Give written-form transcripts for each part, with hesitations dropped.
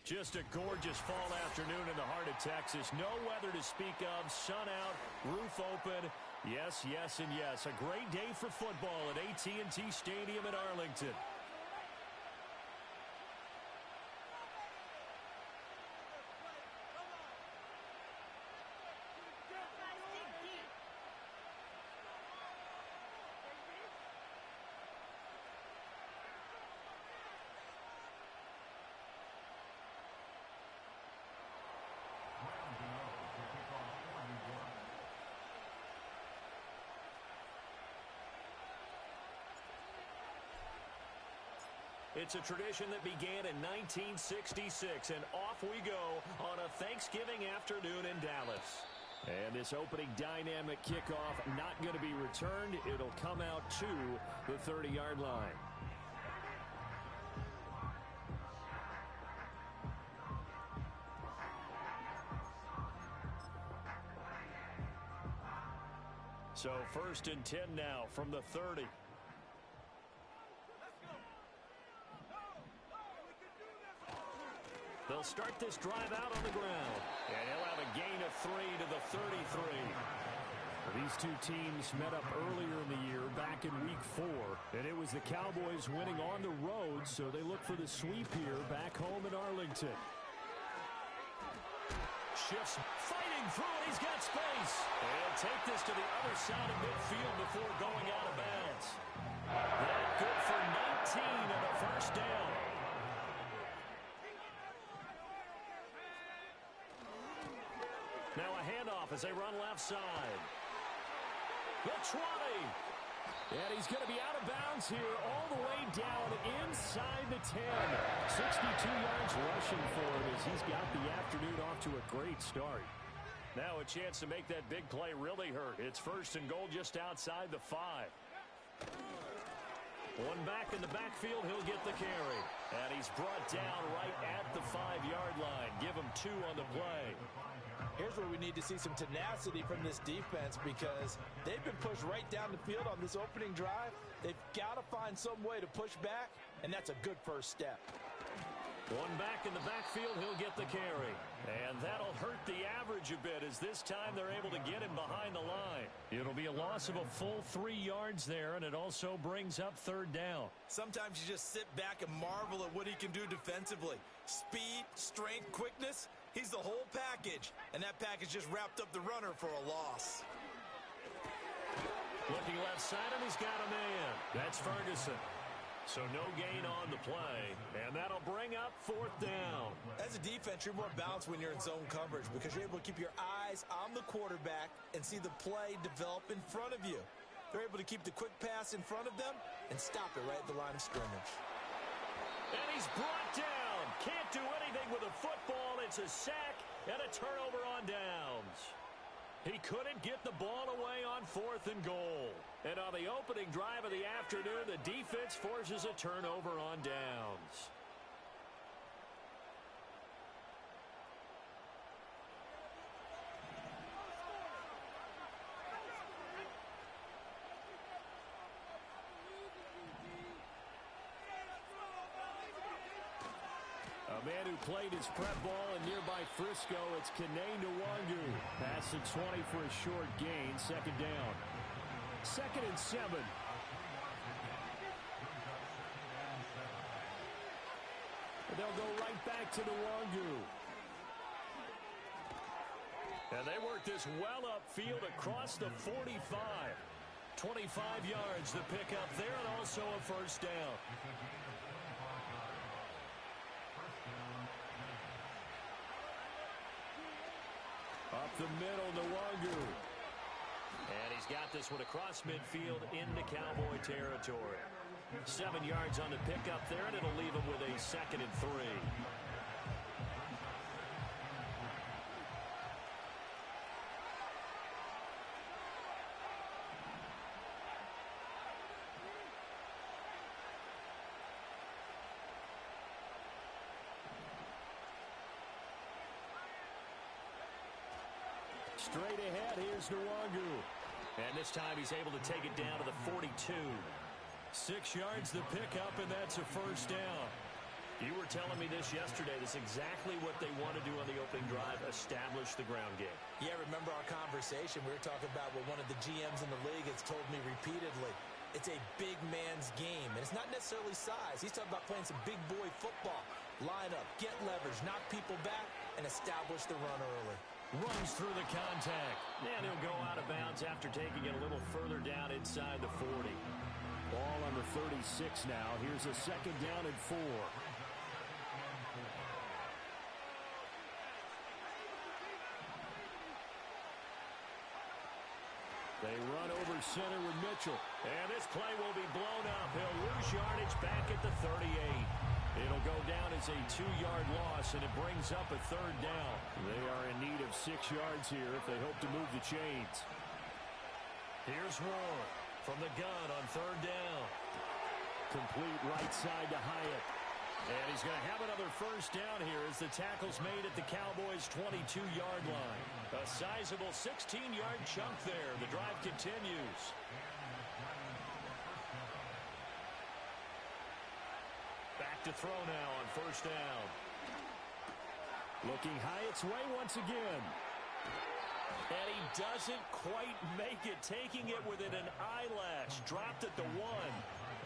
Just a gorgeous fall afternoon in the heart of Texas. No weather to speak of. Sun out, roof open. Yes, yes, and yes. A great day for football at AT&T Stadium in Arlington. It's a tradition that began in 1966, and off we go on a Thanksgiving afternoon in Dallas. And this opening dynamic kickoff not going to be returned. It'll come out to the 30-yard line. So 1st and 10 now from the 30. They'll start this drive out on the ground. And he'll have a gain of 3 to the 33. Well, these two teams met up earlier in the year, back in Week 4. And it was the Cowboys winning on the road, so they look for the sweep here back home in Arlington. Shifts, fighting through it. He's got space. He'll take this to the other side of midfield before going out of bounds. That good for 19 and a first down. Now a handoff as they run left side. The 20. And he's going to be out of bounds here all the way down inside the 10. 62 yards rushing for him as he's got the afternoon off to a great start. Now a chance to make that big play really hurt. It's 1st and goal just outside the 5. One back in the backfield, he'll get the carry. And he's brought down right at the 5-yard line. Give him 2 on the play. Here's where we need to see some tenacity from this defense because they've been pushed right down the field on this opening drive. They've got to find some way to push back, and that's a good first step. One back in the backfield, he'll get the carry. And that'll hurt the average a bit as this time they're able to get him behind the line. It'll be a loss of a full 3 yards there, and it also brings up 3rd down. Sometimes you just sit back and marvel at what he can do defensively. Speed, strength, quickness, he's the whole package. And that package just wrapped up the runner for a loss. Looking left side, and he's got a man. That's Ferguson. So no gain on the play, and that'll bring up 4th down. As a defense, you're more balanced when you're in zone coverage because you're able to keep your eyes on the quarterback and see the play develop in front of you. They're able to keep the quick pass in front of them and stop it right at the line of scrimmage. And he's brought down. Can't do anything with a football. It's a sack and a turnover on downs. He couldn't get the ball away on 4th and goal. And on the opening drive of the afternoon, the defense forces a turnover on downs. A man who played his prep ball in nearby Frisco, it's Kene Nwangu. Pass to 20 for a short gain, 2nd down. 2nd and 7. And they'll go right back to Nwangu. And they work this well upfield across the 45. 25 yards the pickup there, and also a 1st down. Up the middle, Nwangu. And he's got this one across midfield into Cowboy territory. 7 yards on the pickup there, and it'll leave him with a 2nd and 3. Straight ahead, here's Nwangu. And this time he's able to take it down to the 42. 6 yards the pickup, and that's a 1st down. You were telling me this yesterday. This is exactly what they want to do on the opening drive, establish the ground game. Yeah, remember our conversation? We were talking about what one of the GMs in the league has told me repeatedly. It's a big man's game, and it's not necessarily size. He's talking about playing some big boy football. Line up, get leverage, knock people back, and establish the run early. Runs through the contact. And he'll go out of bounds after taking it a little further down inside the 40. Ball on the 36 now. Here's a second down and 4. They run over center with Mitchell. And this play will be blown up. He'll lose yardage back at the 38. It'll go down as a 2-yard loss, and it brings up a third down. They are in need of 6 yards here if they hope to move the chains. Here's Ward from the gun on third down. Complete right side to Hyatt. And he's going to have another first down here as the tackle's made at the Cowboys' 22-yard line. A sizable 16-yard chunk there. The drive continues. Back to throw now on first down. Looking Hyatt's way once again. And he doesn't quite make it, taking it within an eyelash. Dropped at the 1.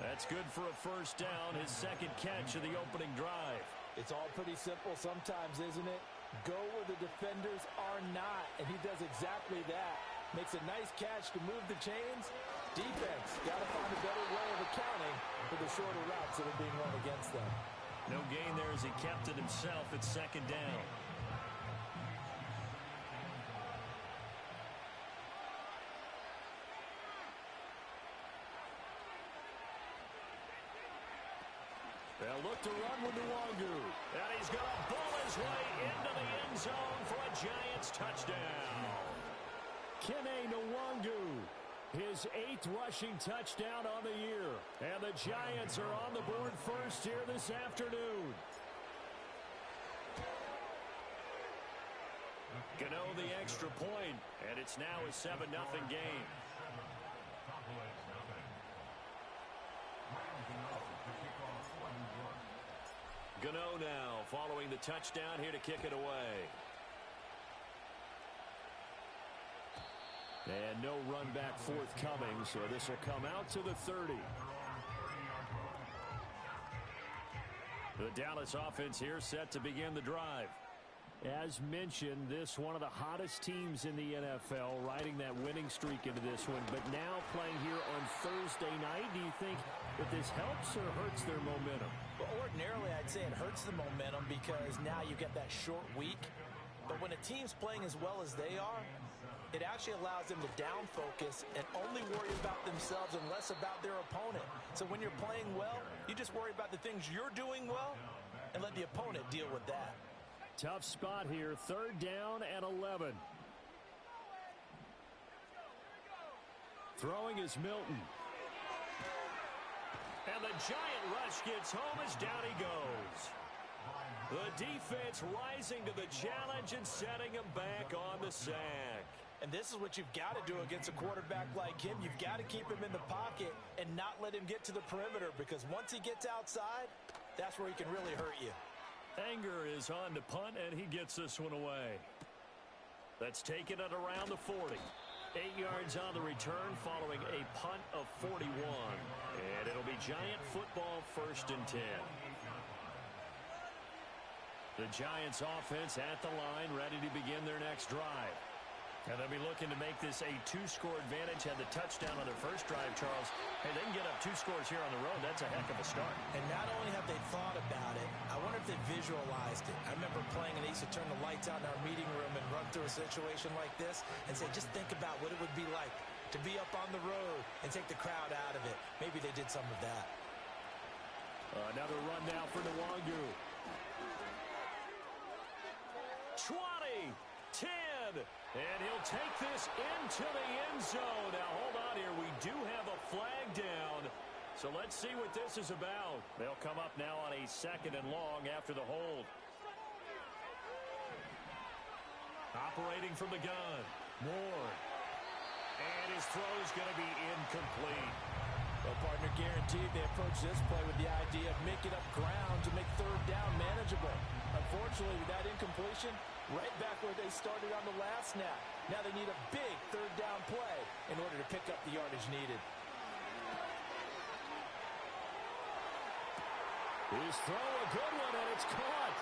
That's good for a first down, his second catch of the opening drive. It's all pretty simple sometimes, isn't it? Go where the defenders are not, and he does exactly that. Makes a nice catch to move the chains. Defense got to find a better way of accounting for the shorter routes that are being run against them. No gain there as he kept it himself at second down. They'll look to run with Nwangu. And he's going to bull his way into the end zone for a Giants touchdown. Kene Nwangu, his 8th rushing touchdown on the year. And the Giants are on the board first here this afternoon. Gano the extra point, and it's now a 7-0 game. Gano now following the touchdown here to kick it away. And no run back forthcoming, so this will come out to the 30. The Dallas offense here set to begin the drive. As mentioned, this one of the hottest teams in the NFL, riding that winning streak into this one, but now playing here on Thursday night. Do you think that this helps or hurts their momentum? Well, ordinarily, I'd say it hurts the momentum because now you get that short week. But when a team's playing as well as they are, it actually allows them to down focus and only worry about themselves and less about their opponent. So when you're playing well, you just worry about the things you're doing well and let the opponent deal with that. Tough spot here, third down and 11. Throwing is Milton. And the giant rush gets home as down he goes. The defense rising to the challenge and setting him back on the sack. And this is what you've got to do against a quarterback like him. You've got to keep him in the pocket and not let him get to the perimeter, because once he gets outside, that's where he can really hurt you. Anger is on to punt, and he gets this one away. That's taken at around the 40. 8 yards on the return following a punt of 41. And it'll be Giant football, 1st and 10. The Giants offense at the line, ready to begin their next drive. And they'll be looking to make this a 2-score advantage. Had the touchdown on their first drive, Charles. Hey, they can get up 2 scores here on the road. That's a heck of a start. And not only have they thought about it, I wonder if they visualized it. I remember playing and they used to turn the lights out in our meeting room and run through a situation like this and say, just think about what it would be like to be up on the road and take the crowd out of it. Maybe they did some of that. Another run now for Nwangu. 20, 10, and he'll take this into the end zone. Now, hold on here. We do have a flag down, so let's see what this is about. They'll come up now on a 2nd and long after the hold. Operating from the gun, Moore. And his throw's going to be incomplete. Well, partner, guaranteed they approach this play with the idea of making up ground to make 3rd eventually, with that incompletion, right back where they started on the last snap. Now they need a big third down play in order to pick up the yardage needed. His throw, a good one, and it's caught.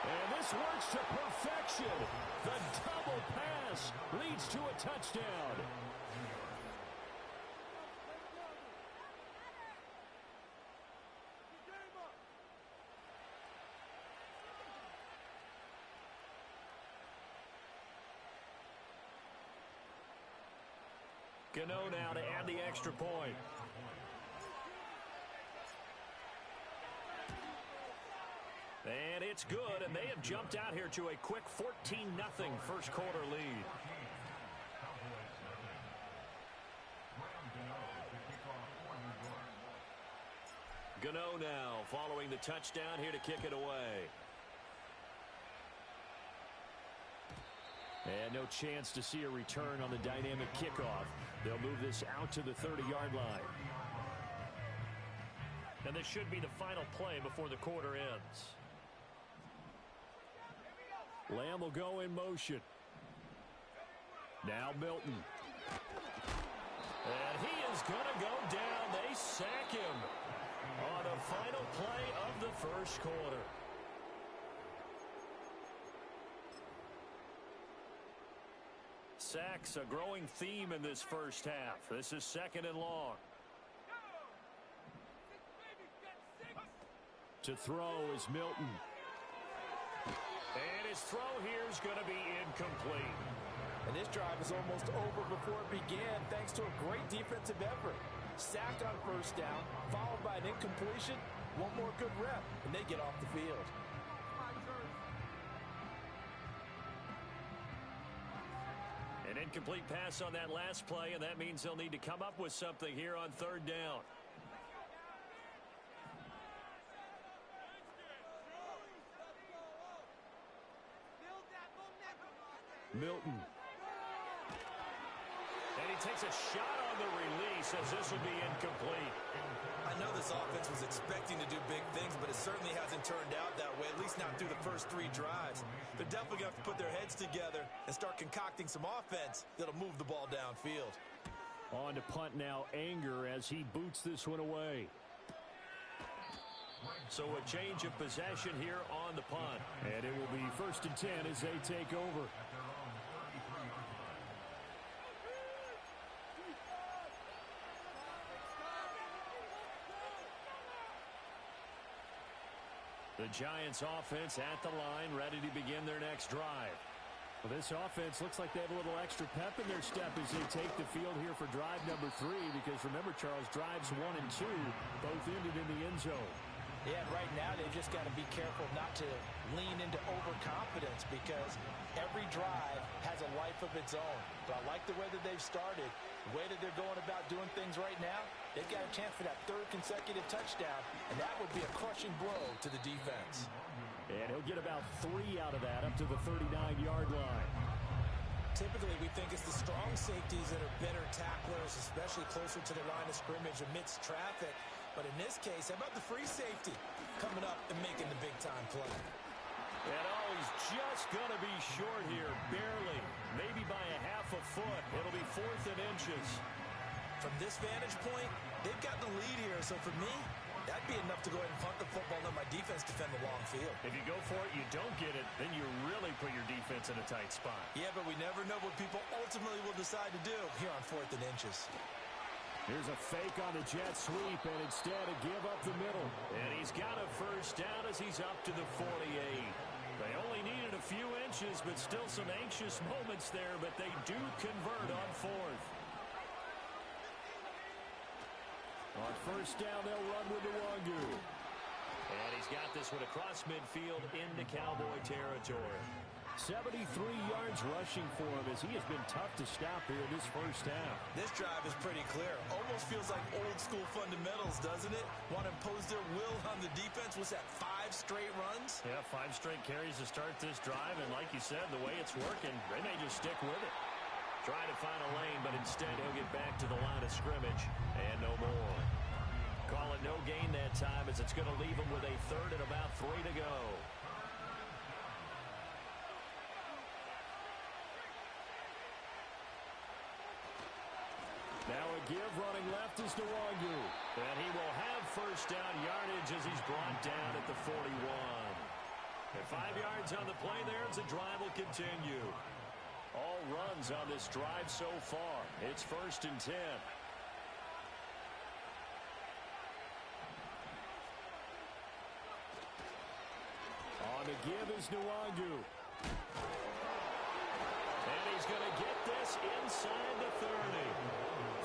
And this works to perfection. The double pass leads to a touchdown. Gano now to add the extra point. And it's good, and they have jumped out here to a quick 14-0 first quarter lead. Gano now following the touchdown here to kick it away. And no chance to see a return on the dynamic kickoff. They'll move this out to the 30-yard line. And this should be the final play before the quarter ends. Lamb will go in motion. Now Milton. And he is going to go down. They sack him on the final play of the first quarter. Sacks a growing theme in this first half. This is second and long. To throw is Milton. And his throw here is going to be incomplete. And this drive is almost over before it began, thanks to a great defensive effort. Sacked on first down, followed by an incompletion. One more good rep, and they get off the field. An incomplete pass on that last play, and that means they'll need to come up with something here on third down. Milton. And he takes a shot on the release as this will be incomplete. I know this offense was expecting to do big things, but it certainly hasn't turned out that way, at least not through the first 3 drives. They're definitely going to have to put their heads together and start concocting some offense that'll move the ball downfield. On to punt now, Anger, as he boots this one away. So a change of possession here on the punt. And it will be 1st and 10 as they take over. The Giants offense at the line, ready to begin their next drive. Well, this offense looks like they have a little extra pep in their step as they take the field here for drive number 3, because remember, Charles, drives 1 and 2 both ended in the end zone. Yeah, right now they've just got to be careful not to lean into overconfidence, because every drive has a life of its own. But I like the way that they've started, the way that they're going about doing things right now. They've got a chance for that 3rd consecutive touchdown, and that would be a crushing blow to the defense. And he'll get about 3 out of that up to the 39-yard line. Typically, we think it's the strong safeties that are better tacklers, especially closer to the line of scrimmage amidst traffic. But in this case, how about the free safety coming up and making the big-time play? And he's just going to be short here, barely, maybe by a half a foot. It'll be 4th and inches. From this vantage point, they've got the lead here, so for me, that'd be enough to go ahead and punt the football and let my defense defend the long field. If you go for it, you don't get it, then you really put your defense in a tight spot. Yeah, but we never know what people ultimately will decide to do here on 4th and inches. Here's a fake on the jet sweep, and instead a give up the middle. And he's got a first down as he's up to the 48. They only needed a few inches, but still some anxious moments there, but they do convert on 4th. On first down, they'll run with the Wangu. And he's got this one across midfield into Cowboy territory. 73 yards rushing for him as he has been tough to stop here in this first half. This drive is pretty clear. Almost feels like old-school fundamentals, doesn't it? Want to impose their will on the defense. Was that 5 straight runs? Yeah, 5 straight carries to start this drive. And like you said, the way it's working, they may just stick with it. Trying to find a lane, but instead he'll get back to the line of scrimmage and no more. Call it no gain that time, as it's going to leave him with a 3rd and about 3 to go. give running left is Nwangu. And he will have first down yardage as he's brought down at the 41. And 5 yards on the play there as the drive will continue. All runs on this drive so far. It's 1st and 10. On the give is Nwangu. And he's going to get this inside the 30.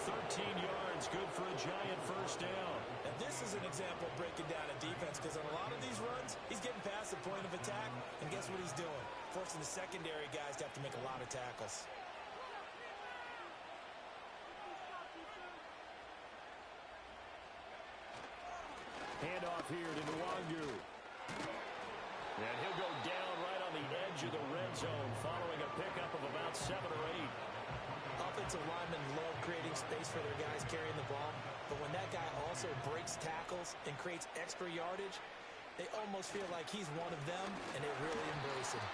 13 yards, good for a Giant first down. And this is an example of breaking down a defense, because on a lot of these runs, he's getting past the point of attack, and guess what he's doing? Forcing the secondary guys to have to make a lot of tackles. Handoff here to Nwangu. And he'll go down right on the edge of the red zone following a pickup of about 7 or 8. Offensive linemen love creating space for their guys carrying the ball, but when that guy also breaks tackles and creates extra yardage, they almost feel like he's one of them, and they really embrace him.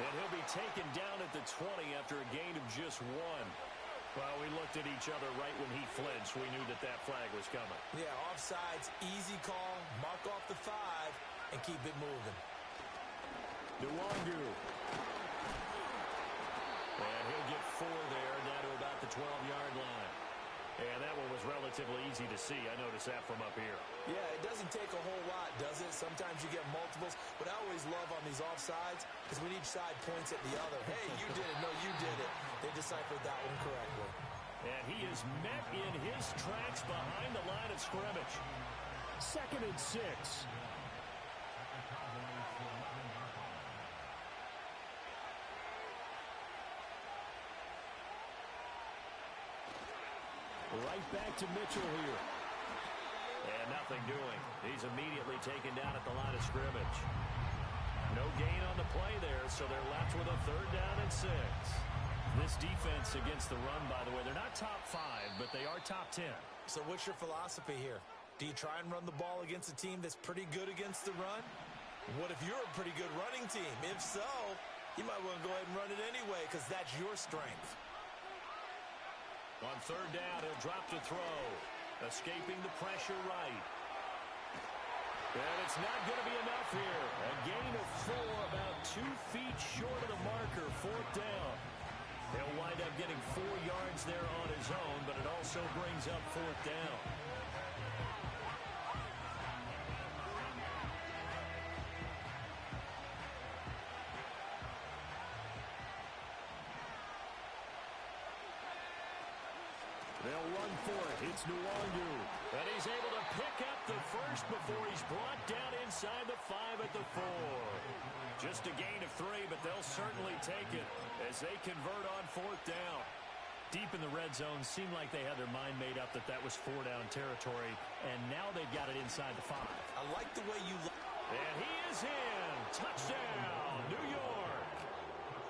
And he'll be taken down at the 20 after a gain of just 1. Well, we looked at each other right when he flinched. We knew that that flag was coming. Yeah, offsides, easy call, mark off the 5, and keep it moving. Nwangu. And he'll get 4 there, down to about the 12-yard line. And that one was relatively easy to see. I noticed that from up here. Yeah, it doesn't take a whole lot, does it? Sometimes you get multiples. What I always love on these offsides is when each side points at the other. Hey, you did it. No, you did it. They deciphered that one correctly. And he is met in his tracks behind the line of scrimmage. 2nd and 6. Right back to Mitchell here. And nothing doing. He's immediately taken down at the line of scrimmage. No gain on the play there, so they're left with a 3rd down and 6. This defense against the run, by the way, they're not top 5, but they are top 10. So what's your philosophy here? Do you try and run the ball against a team that's pretty good against the run? What if you're a pretty good running team? If so, you might want to go ahead and run it anyway, because that's your strength. On 3rd down, he'll drop to throw. Escaping the pressure right. And it's not going to be enough here. A gain of 4, about 2 feet short of the marker, 4th down. He'll wind up getting 4 yards there on his own, but it also brings up 4th down. They'll run for it. It's Nwangu. And he's able to pick up the first before he's brought down inside the 5 at the 4. Just a gain of 3, but they'll certainly take it as they convert on 4th down. Deep in the red zone, seemed like they had their mind made up that that was 4-down territory, and now they've got it inside the 5. I like the way you look. And he is in. Touchdown, New York.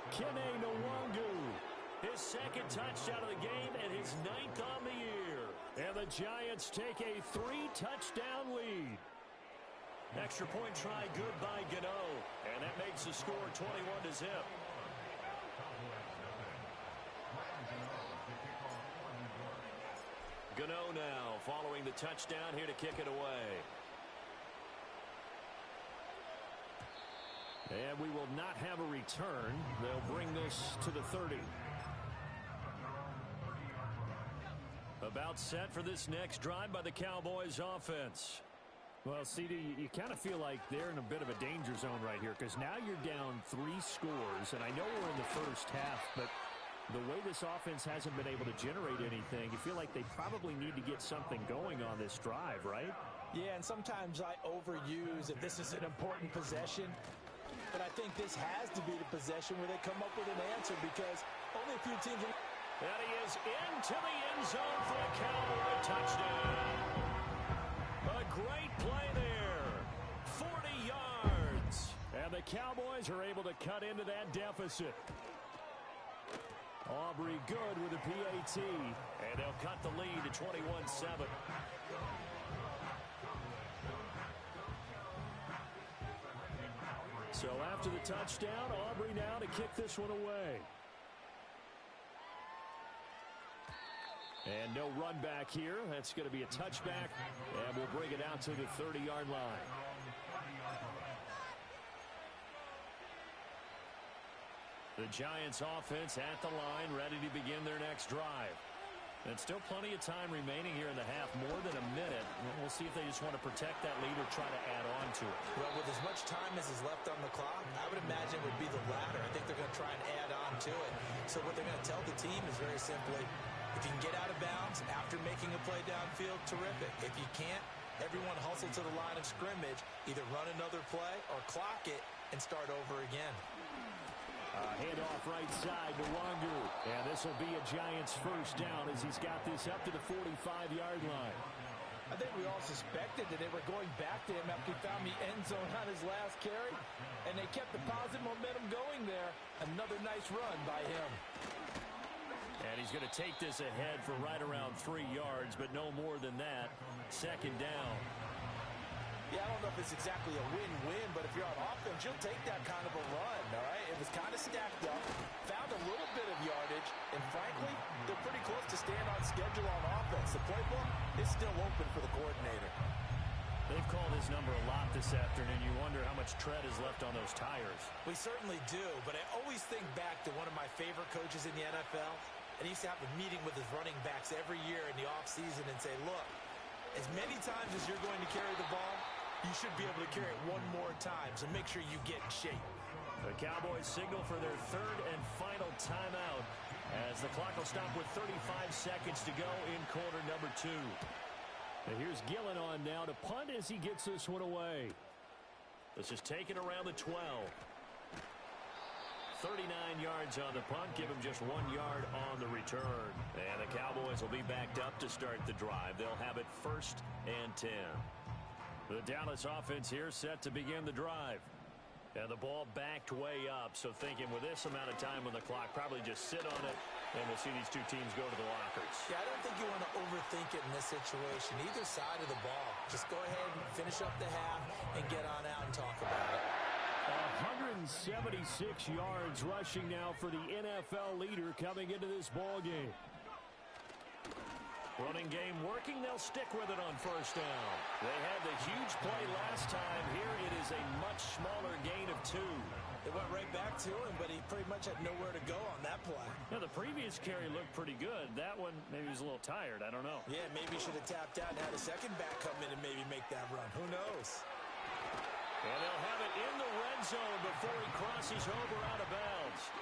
Kene Nwangu. His 2nd touchdown of the game and his 9th on the year. And the Giants take a 3-touchdown lead. Extra point try good by Gano. And that makes the score 21-0. Gano now following the touchdown here to kick it away. And we will not have a return. They'll bring this to the 30. About set for this next drive by the Cowboys offense. Well, CD, you kind of feel like they're in a bit of a danger zone right here, because now you're down 3 scores, and I know we're in the first half, but the way this offense hasn't been able to generate anything, you feel like they probably need to get something going on this drive, right? Yeah, and sometimes I overuse if this is an important possession, but I think this has to be the possession where they come up with an answer, because only a few teams are... And he is into the end zone for a Cowboy touchdown. A great play there. 40 yards. And the Cowboys are able to cut into that deficit. Aubrey good with a PAT. And they'll cut the lead to 21-7. So after the touchdown, Aubrey now to kick this one away. And no run back here. That's going to be a touchback, and we'll bring it out to the 30-yard line. The Giants offense at the line, ready to begin their next drive. And still plenty of time remaining here in the half, more than a minute. We'll see if they just want to protect that lead or try to add on to it. Well, with as much time as is left on the clock, I would imagine it would be the latter. I think they're going to try and add on to it. So what they're going to tell the team is very simply, if you can get out of bounds after making a play downfield, terrific. If you can't, everyone hustle to the line of scrimmage, either run another play or clock it and start over again. Handoff right side to Wangu. And this will be a Giants first down as he's got this up to the 45-yard line. I think we all suspected that they were going back to him after he found the end zone on his last carry, and they kept the positive momentum going there. Another nice run by him. And he's going to take this ahead for right around 3 yards, but no more than that. Second down. Yeah, I don't know if it's exactly a win-win, but if you're on offense, you'll take that kind of a run, all right? It was kind of stacked up, found a little bit of yardage, and frankly, they're pretty close to staying on schedule on offense. The playbook is still open for the coordinator. They've called his number a lot this afternoon. You wonder how much tread is left on those tires. We certainly do, but I always think back to one of my favorite coaches in the NFL, and he used to have a meeting with his running backs every year in the offseason and say, look, as many times as you're going to carry the ball, you should be able to carry it one more time, so make sure you get in shape. The Cowboys signal for their third and final timeout as the clock will stop with 35 seconds to go in quarter number 2. And here's Gillen on now to punt as he gets this one away. This is taken around the 12. 39 yards on the punt, give him just 1 yard on the return. And the Cowboys will be backed up to start the drive. They'll have it 1st and 10. The Dallas offense here set to begin the drive. And the ball backed way up, so thinking with this amount of time on the clock, probably just sit on it, and we'll see these two teams go to the lockers. Yeah, I don't think you want to overthink it in this situation, either side of the ball. Just go ahead and finish up the half and get on out and talk about it. 176 yards rushing now for the NFL leader coming into this ball game. Running game working. They'll stick with it on 1st down. They had the huge play last time. Here it is a much smaller gain of 2. They went right back to him, but he pretty much had nowhere to go on that play. Now, the previous carry looked pretty good. That one, maybe he was a little tired. I don't know. Yeah, maybe he should have tapped out and had a second back come in and maybe make that run. Who knows? And they'll have it in the red zone before he crosses over out of bounds.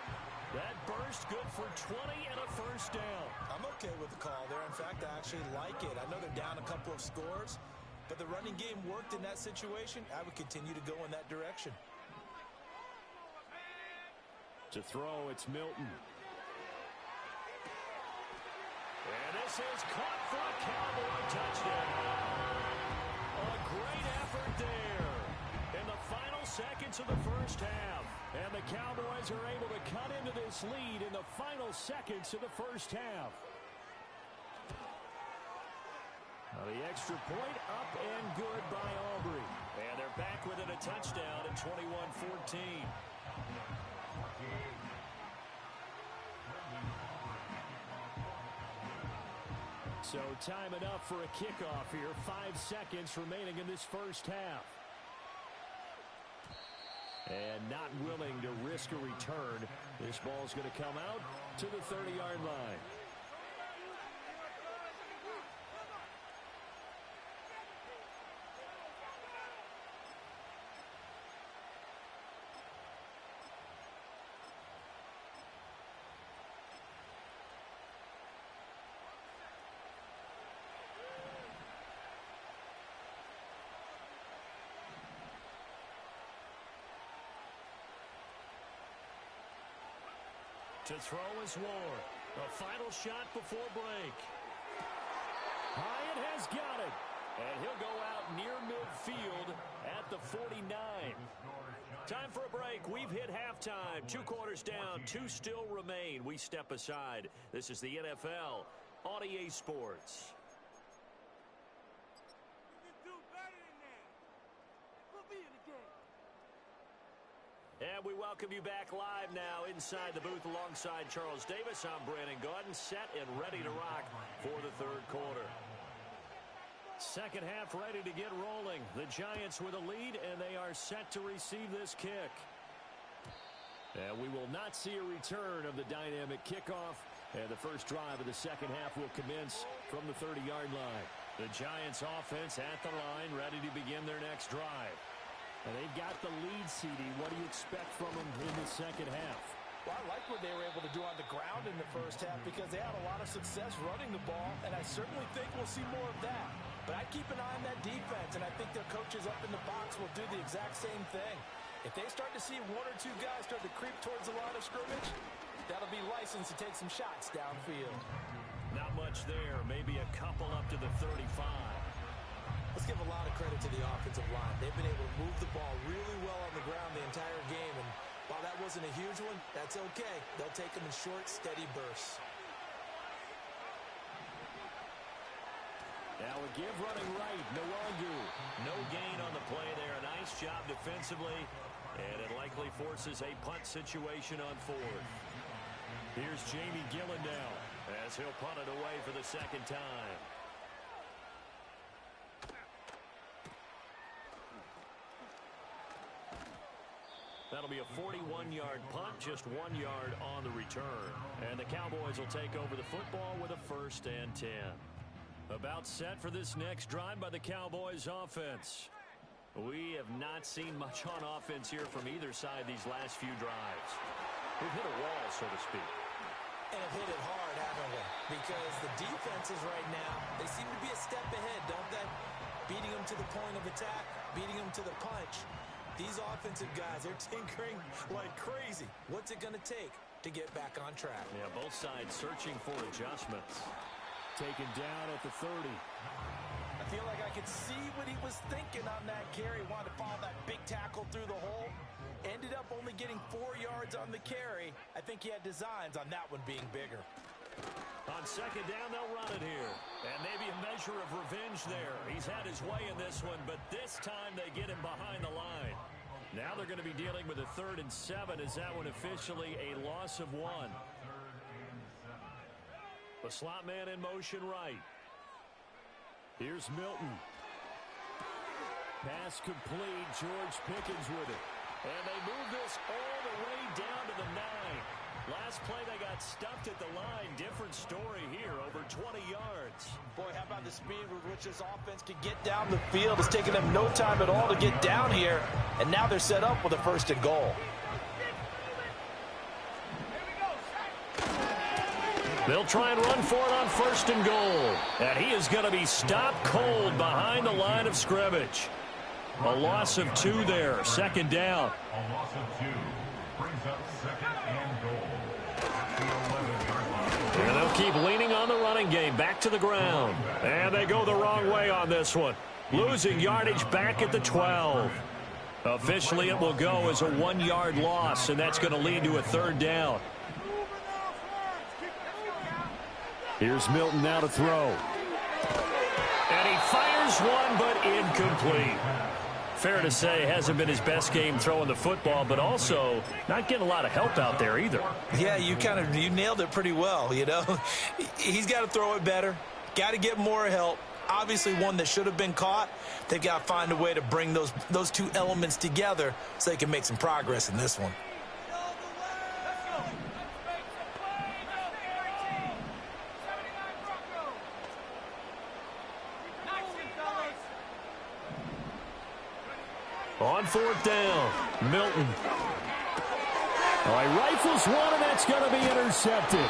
That burst good for 20 and a 1st down. I'm okay with the call there. In fact, I actually like it. I know they're down a couple of scores, but the running game worked in that situation. I would continue to go in that direction. To throw, it's Milton. And this is caught for a Cowboy touchdown. A great effort there in the final seconds of the 1st half. And the Cowboys are able to cut into this lead in the final seconds of the 1st half. Now the extra point up and good by Aubrey. And they're back within a touchdown at 21-14. So time enough for a kickoff here. 5 seconds remaining in this 1st half. And not willing to risk a return. This ball's going to come out to the 30-yard line. To throw is Ward. A final shot before break. Hyatt has got it. And he'll go out near midfield at the 49. Time for a break. We've hit halftime. 2 quarters down. 2 still remain. We step aside. This is the NFL on EA Sports. And we welcome you back live now inside the booth alongside Charles Davis. I'm Brandon Gaudin, set and ready to rock for the third quarter. Second half ready to get rolling. The Giants with a lead, and they are set to receive this kick. And we will not see a return of the dynamic kickoff. And the first drive of the second half will commence from the 30-yard line. The Giants offense at the line, ready to begin their next drive. And they've got the lead, CD. What do you expect from them in the second half? Well, I like what they were able to do on the ground in the first half because they had a lot of success running the ball, and I certainly think we'll see more of that. But I keep an eye on that defense, and I think their coaches up in the box will do the exact same thing. If they start to see one or two guys start to creep towards the line of scrimmage, that'll be license to take some shots downfield. Not much there. Maybe a couple up to the 35. Let's give a lot of credit to the offensive line. They've been able to move the ball really well on the ground the entire game. And while that wasn't a huge one, that's okay. They'll take them in short, steady bursts. Now a give running right. Nwangu. No gain on the play there. Nice job defensively. And it likely forces a punt situation on fourth. Here's Jamie Gillen now as he'll punt it away for the second time. That'll be a 41-yard punt, just 1 yard on the return. And the Cowboys will take over the football with a 1st and 10. About set for this next drive by the Cowboys offense. We have not seen much on offense here from either side these last few drives. We've hit a wall, so to speak. And have hit it hard, haven't we? Because the defenses right now, they seem to be a step ahead, don't they? Beating them to the point of attack, beating them to the punch. These offensive guys, they're tinkering like crazy. What's it going to take to get back on track? Yeah, both sides searching for adjustments. Taken down at the 30. I feel like I could see what he was thinking on that carry. Wanted to follow that big tackle through the hole. Ended up only getting 4 yards on the carry. I think he had designs on that one being bigger. On second down, they'll run it here. And maybe a measure of revenge there. He's had his way in this one, but this time they get him behind the line. Now they're going to be dealing with a 3rd and 7. Is that one officially a loss of 1? The slot man in motion right. Here's Milton. Pass complete. George Pickens with it. And they move this all the way down to the 9. Last play they got stuffed at the line. Different story here, over 20 yards. Boy, how about the speed with which this offense could get down the field? It's taken them no time at all to get down here. And now they're set up with a 1st and goal. They'll try and run for it on 1st and goal. And he is going to be stopped cold behind the line of scrimmage. A loss of 2 there. 2nd down. A loss of 2 brings up 2nd and goal. And they'll keep leaning on the running game. Back to the ground. And they go the wrong way on this one. Losing yardage back at the 12. Officially, it will go as a 1-yard loss, and that's going to lead to a 3rd down. Here's Milton now to throw. And he fires one, but incomplete. Fair to say, hasn't been his best game throwing the football, but also not getting a lot of help out there either. Yeah, you nailed it pretty well, you know. He's got to throw it better. Got to get more help. Obviously one that should have been caught. They've got to find a way to bring those two elements together so they can make some progress in this one. On 4th down, Milton. All right, rifles one, and that's going to be intercepted.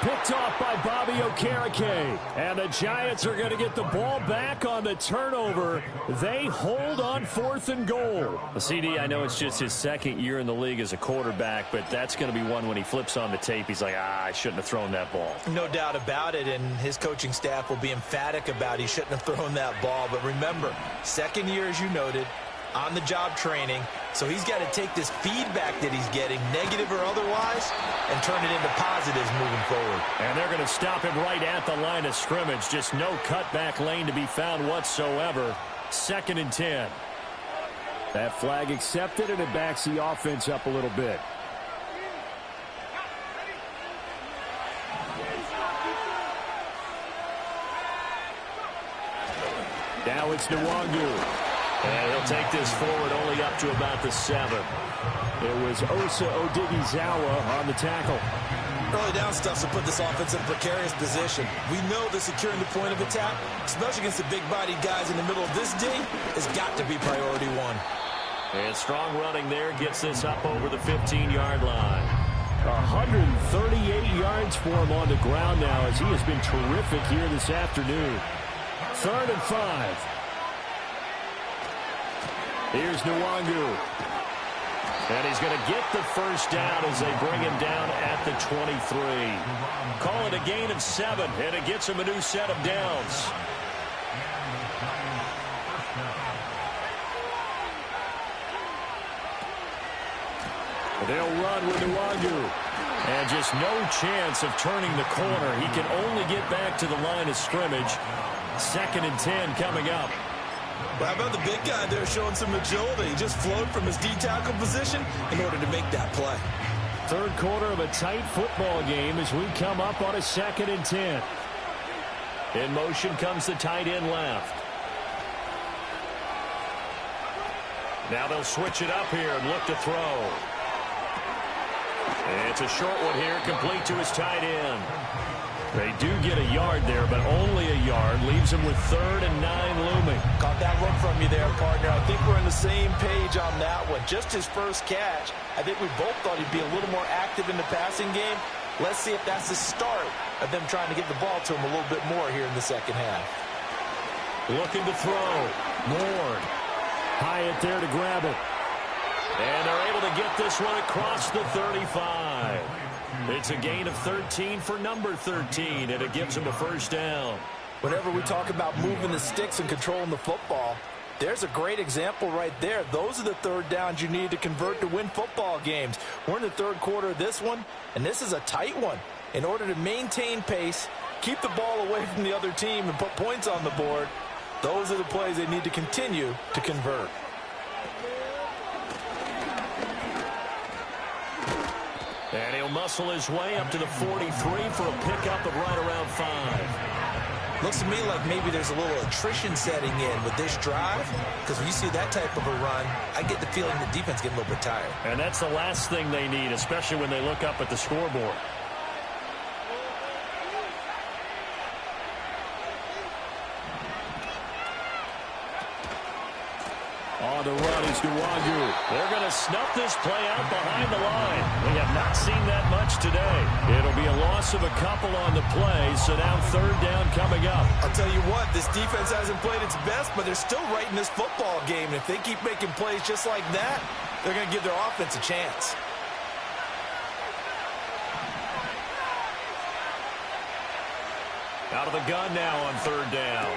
Picked off by Bobby Okereke. And the Giants are going to get the ball back on the turnover. They hold on 4th and goal. CD, I know it's just his 2nd year in the league as a quarterback, but that's going to be one when he flips on the tape. He's like, I shouldn't have thrown that ball. No doubt about it, and his coaching staff will be emphatic about he shouldn't have thrown that ball. But remember, 2nd year, as you noted, on-the-job training. So he's got to take this feedback that he's getting, negative or otherwise, and turn it into positives moving forward. And they're going to stop him right at the line of scrimmage. Just no cutback lane to be found whatsoever. 2nd and 10. That flag accepted, and it backs the offense up a little bit. Now it's Nwangu. And he'll take this forward only up to about the 7. It was Osa Odighizuwa on the tackle. Early down stuff to put this offense in a precarious position. We know that securing the point of attack, especially against the big-bodied guys in the middle of this D, has got to be priority one. And strong running there gets this up over the 15-yard line. 138 yards for him on the ground now as he has been terrific here this afternoon. 3rd and 5. Here's Nwangu. And he's going to get the first down as they bring him down at the 23. Call it a gain of 7, and it gets him a new set of downs. They'll run with Nwangu. And just no chance of turning the corner. He can only get back to the line of scrimmage. 2nd and 10 coming up. Well, how about the big guy there showing some agility? He just flowed from his D-tackle position in order to make that play. 3rd quarter of a tight football game as we come up on a 2nd and 10. In motion comes the tight end left. Now they'll switch it up here and look to throw. And it's a short one here, complete to his tight end. They do get a yard there, but only a yard. Leaves them with 3rd and 9 looming. Caught that look from you there, partner. I think we're on the same page on that one. Just his first catch. I think we both thought he'd be a little more active in the passing game. Let's see if that's the start of them trying to get the ball to him a little bit more here in the second half. Looking to throw. Ward. Hyatt there to grab it. And they're able to get this one across the 35. It's a gain of 13 for number 13, and it gives him a first down. Whenever we talk about moving the sticks and controlling the football, there's a great example right there. Those are the 3rd downs you need to convert to win football games. We're in the 3rd quarter of this one, and this is a tight one. In order to maintain pace, keep the ball away from the other team, and put points on the board, those are the plays they need to continue to convert. And he'll muscle his way up to the 43 for a pickup of right around 5. Looks to me like maybe there's a little attrition setting in with this drive, because when you see that type of a run, I get the feeling the defense getting a little bit tired. And that's the last thing they need, especially when they look up at the scoreboard. On the run is Nwangu. They're going to snuff this play out behind the line. We have not seen that much today. It'll be a loss of a couple on the play, so now 3rd down coming up. I'll tell you what, this defense hasn't played its best, but they're still right in this football game. And if they keep making plays just like that, they're going to give their offense a chance. Out of the gun now on 3rd down.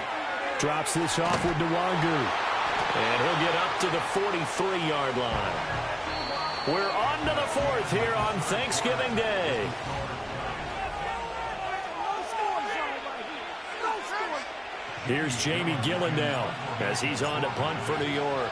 Drops this off with Nwangu. And he'll get up to the 43-yard line. We're on to the 4th here on Thanksgiving Day. Here's Jamie Gillen now as he's on to punt for New York.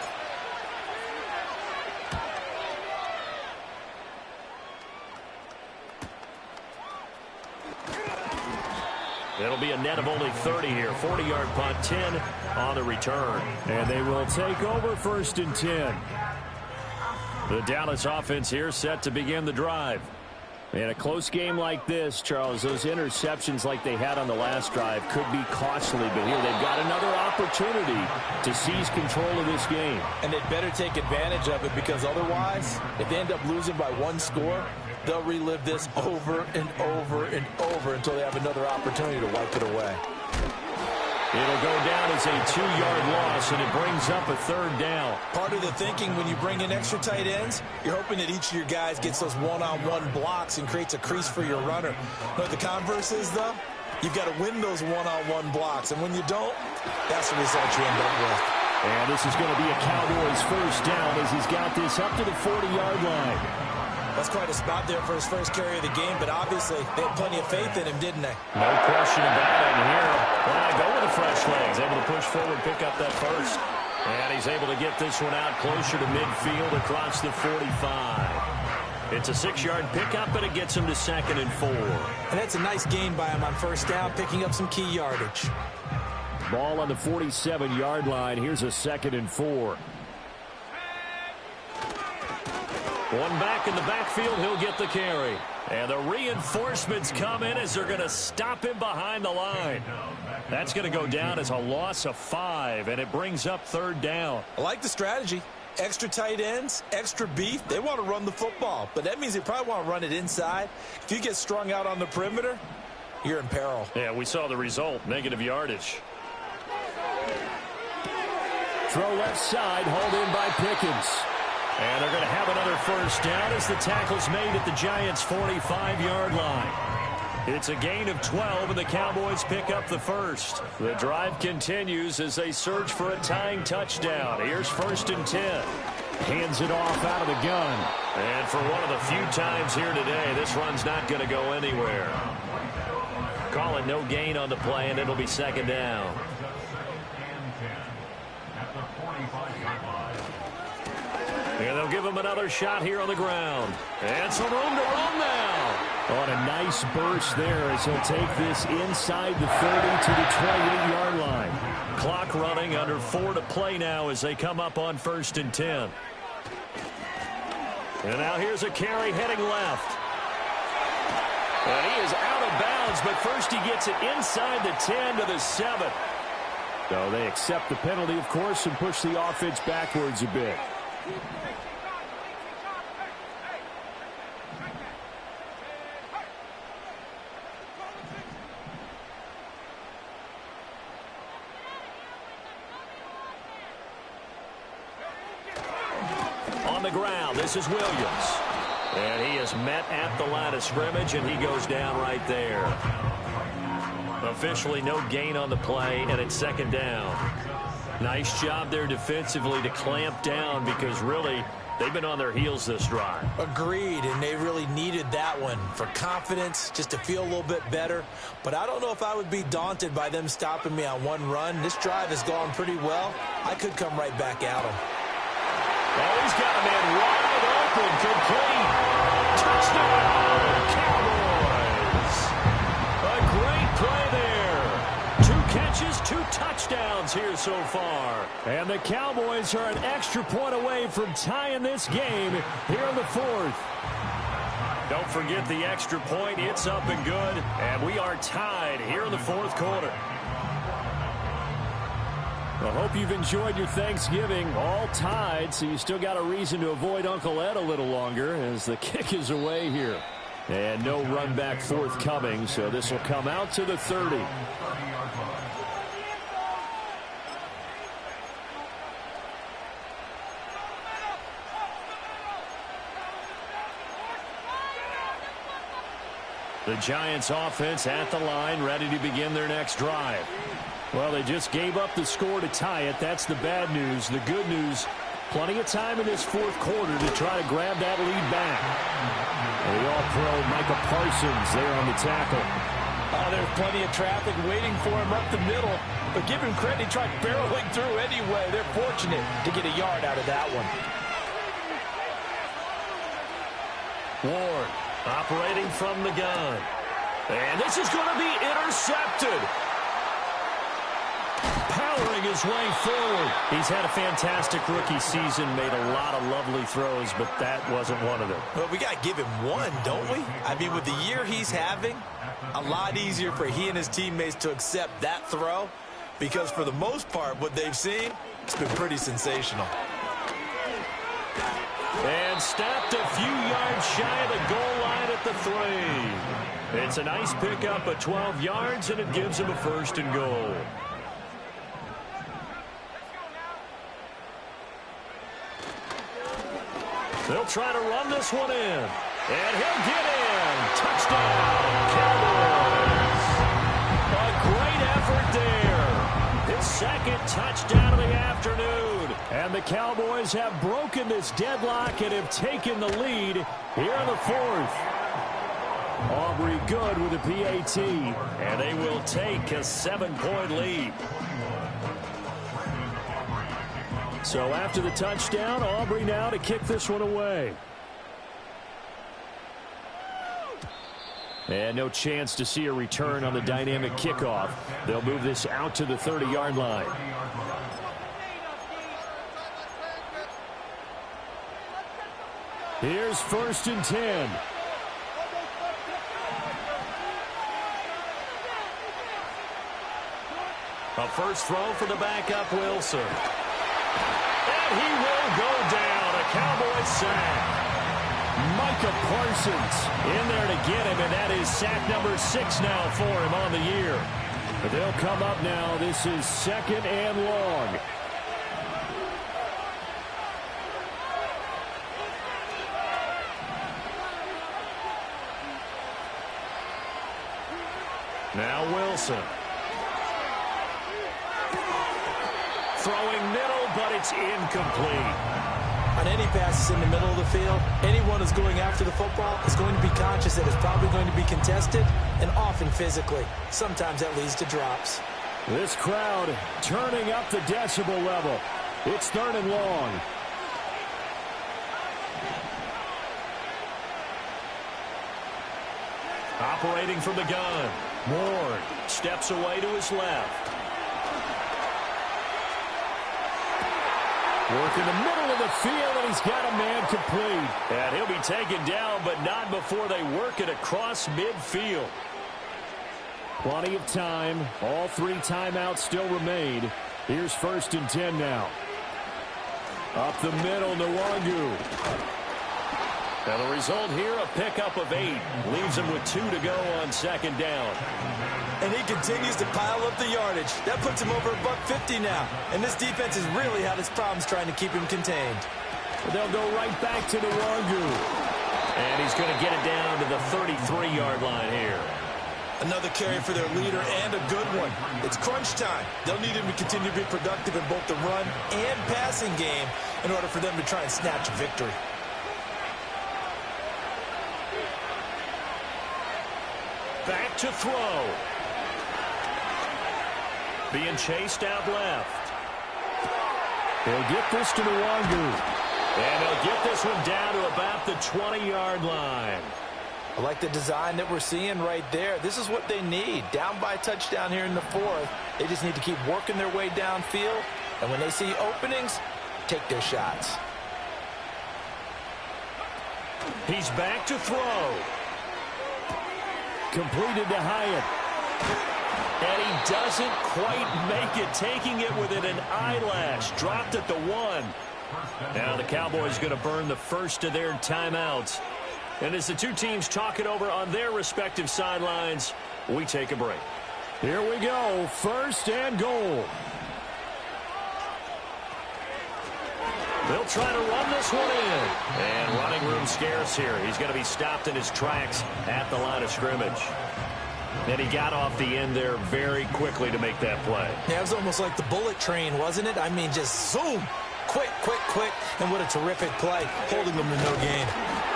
It'll be a net of only 30 here. 40-yard punt, 10 on the return. And they will take over 1st and 10. The Dallas offense here set to begin the drive. In a close game like this, Charles, those interceptions like they had on the last drive could be costly. But here they've got another opportunity to seize control of this game. And they'd better take advantage of it, because otherwise, if they end up losing by 1 score, they'll relive this over and over and over until they have another opportunity to wipe it away. It'll go down as a 2-yard loss, and it brings up a 3rd down. Part of the thinking when you bring in extra tight ends, you're hoping that each of your guys gets those one-on-one blocks and creates a crease for your runner. But the converse is, though, you've got to win those one-on-one blocks. And when you don't, that's the result you end up with. And this is going to be a Cowboys 1st down as he's got this up to the 40-yard line. That's quite a spot there for his first carry of the game, but obviously they had plenty of faith in him, didn't they? No question about it here. Well, go with the fresh legs, able to push forward, pick up that first. And he's able to get this one out closer to midfield across the 45. It's a 6-yard pickup, and it gets him to 2nd and 4. And that's a nice gain by him on first down, picking up some key yardage. Ball on the 47-yard line. Here's a 2nd and 4. One back in the backfield. He'll get the carry. And the reinforcements come in as they're going to stop him behind the line. That's going to go down as a loss of 5, and it brings up 3rd down. I like the strategy. Extra tight ends, extra beef. They want to run the football, but that means they probably want to run it inside. If you get strung out on the perimeter, you're in peril. Yeah, we saw the result, negative yardage. Throw left side, hauled in by Pickens. And they're going to have another first down as the tackle's made at the Giants' 45-yard line. It's a gain of 12, and the Cowboys pick up the first. The drive continues as they search for a tying touchdown. Here's 1st and 10. Hands it off out of the gun. And for one of the few times here today, this run's not going to go anywhere. Calling no gain on the play, and it'll be 2nd down. And they'll give him another shot here on the ground. And some room to run now. On a nice burst there as he'll take this inside the 30 to the 28-yard line. Clock running, under 4 to play now as they come up on 1st and 10. And now here's a carry heading left. And he is out of bounds, but first he gets it inside the 10 to the 7. So they accept the penalty, of course, and push the offense backwards a bit. On the ground, this is Williams. And he is met at the line of scrimmage, and he goes down right there. Officially no gain on the play, and it's 2nd down. Nice job there defensively to clamp down because really they've been on their heels this drive. Agreed, and they really needed that one for confidence, just to feel a little bit better. But I don't know if I would be daunted by them stopping me on one run. This drive has gone pretty well. I could come right back at them. Oh, he's got a man wide open, complete. Touchdown, Cowboys. A great play there. 2 catches, 2 touchdowns here so far. And the Cowboys are an extra point away from tying this game here in the 4th. Don't forget the extra point. It's up and good. And we are tied here in the 4th quarter. I hope you've enjoyed your Thanksgiving. All tied, so you still got a reason to avoid Uncle Ed a little longer as the kick is away here. And no run back forthcoming, so this will come out to the 30. The Giants offense at the line, ready to begin their next drive. Well, they just gave up the score to tie it. That's the bad news. The good news, plenty of time in this 4th quarter to try to grab that lead back. And the all-pro Micah Parsons there on the tackle. Oh, there's plenty of traffic waiting for him up the middle. But give him credit, he tried barreling through anyway. They're fortunate to get a yard out of that one. Ward operating from the gun. And this is going to be intercepted. Powering his way forward. He's had a fantastic rookie season, made a lot of lovely throws, but that wasn't one of them. Well, we got to give him one, don't we? I mean, with the year he's having, a lot easier for he and his teammates to accept that throw because for the most part, what they've seen, it's been pretty sensational. And stopped a few yards shy of the goal line at the 3. It's a nice pickup of 12 yards, and it gives him a 1st and goal. They'll try to run this one in. And he'll get in. Touchdown, Cowboys. A great effort there. His 2nd touchdown of the afternoon. And the Cowboys have broken this deadlock and have taken the lead here in the 4th. Aubrey good with a PAT. And they will take a 7-point lead. So after the touchdown, Aubrey now to kick this one away. And no chance to see a return on the dynamic kickoff. They'll move this out to the 30-yard line. Here's 1st and 10. A first throw for the backup, Wilson. And he will go down. A Cowboys sack. Micah Parsons in there to get him, and that is sack number 6 now for him on the year. But they'll come up now. This is 2nd and long. Now Wilson. Throwing middle, but it's incomplete. On any passes in the middle of the field, anyone who's going after the football is going to be conscious that it's probably going to be contested, and often physically. Sometimes that leads to drops. This crowd turning up the decibel level. It's 3rd and long. Operating from the gun. Ward steps away to his left. Work in the middle of the field, and he's got a man complete. And he'll be taken down, but not before they work it across midfield. Plenty of time. All 3 timeouts still remain. Here's 1st and 10 now. Up the middle, Nwangu. Now the result here, a pickup of 8. Leaves him with 2 to go on 2nd down. And he continues to pile up the yardage. That puts him over $150 now. And this defense has really had its problems trying to keep him contained. They'll go right back to Nwangu. And he's going to get it down to the 33-yard line here. Another carry for their leader, and a good one. It's crunch time. They'll need him to continue to be productive in both the run and passing game in order for them to try and snatch a victory. Back to throw. Being chased out left. They'll get this to Nwangu. And they'll get this one down to about the 20-yard line. I like the design that we're seeing right there. This is what they need. Down by a touchdown here in the 4th. They just need to keep working their way downfield. And when they see openings, take their shots. He's back to throw. Completed to Hyatt. And he doesn't quite make it, taking it within an eyelash. Dropped at the 1. Now the Cowboys going to burn the first of their timeouts. And as the 2 teams talk it over on their respective sidelines, we take a break. Here we go. 1st and goal. They'll try to run this one in. And running room scarce here. He's going to be stopped in his tracks at the line of scrimmage. And he got off the end there very quickly to make that play. Yeah, it was almost like the bullet train, wasn't it? I mean, just zoom. Quick, quick, quick. And what a terrific play, holding them to no gain.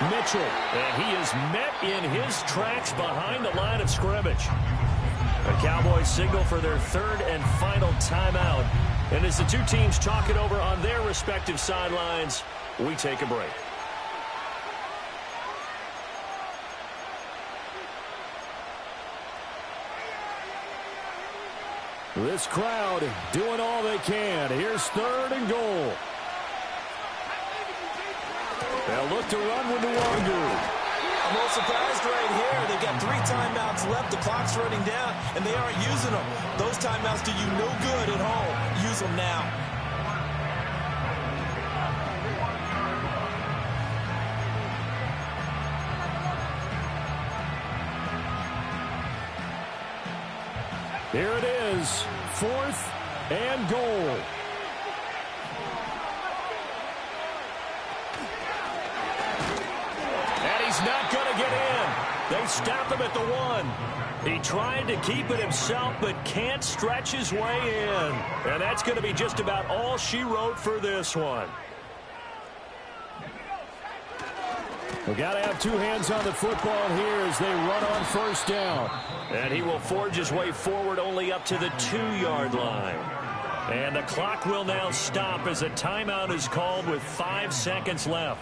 Mitchell. And he is met in his tracks behind the line of scrimmage. The Cowboys signal for their 3rd and final timeout. And as the 2 teams talk it over on their respective sidelines, we take a break. This crowd doing all they can. Here's 3rd and goal. They'll look to run with Nwangu. I'm a little surprised right here. They got 3 timeouts left. The clock's running down, and they aren't using them. Those timeouts do you no good at home. Use them now. Here it is, 4th and goal. And he's not going to get in. They stop him at the 1. He tried to keep it himself, but can't stretch his way in. And that's going to be just about all she wrote for this one. We got to have 2 hands on the football here as they run on 1st down. And he will forge his way forward only up to the 2-yard line. And the clock will now stop as a timeout is called with 5 seconds left.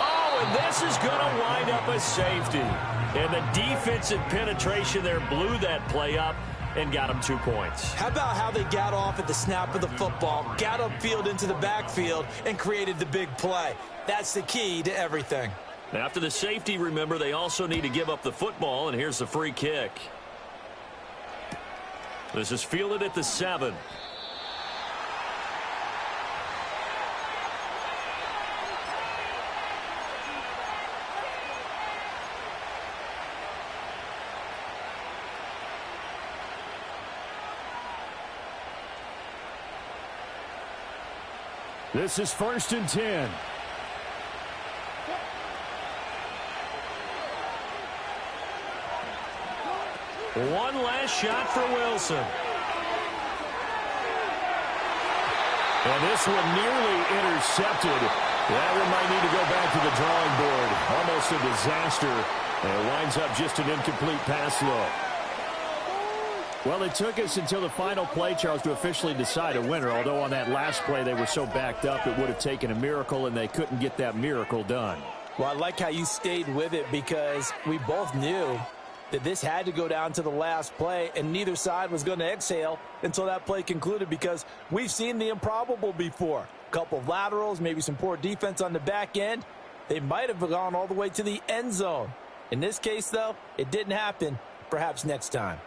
Oh, and this is going to wind up a safety. And the defensive penetration there blew that play up and got him 2 points. How about how they got off at the snap of the football, got upfield into the backfield, and created the big play? That's the key to everything. After the safety, remember, they also need to give up the football, and here's the free kick. This is fielded at the 7. This is 1st and 10. One last shot for Wilson. And this one nearly intercepted. That one might need to go back to the drawing board. Almost a disaster. And it winds up just an incomplete pass look. Well, it took us until the final play, Charles, to officially decide a winner. Although on that last play they were so backed up it would have taken a miracle, and they couldn't get that miracle done. Well, I like how you stayed with it because we both knew that this had to go down to the last play, and neither side was going to exhale until that play concluded because we've seen the improbable before. A couple of laterals, maybe some poor defense on the back end. They might have gone all the way to the end zone. In this case, though, it didn't happen. Perhaps next time.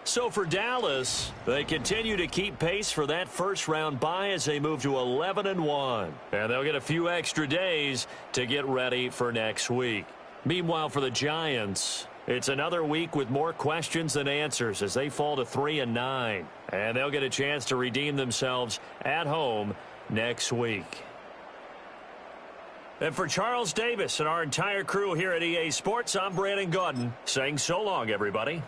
So for Dallas, they continue to keep pace for that first-round bye as they move to 11-1. And they'll get a few extra days to get ready for next week. Meanwhile, for the Giants, it's another week with more questions than answers as they fall to 3-9. And they'll get a chance to redeem themselves at home next week. And for Charles Davis and our entire crew here at EA Sports, I'm Brandon Gaudin saying so long, everybody.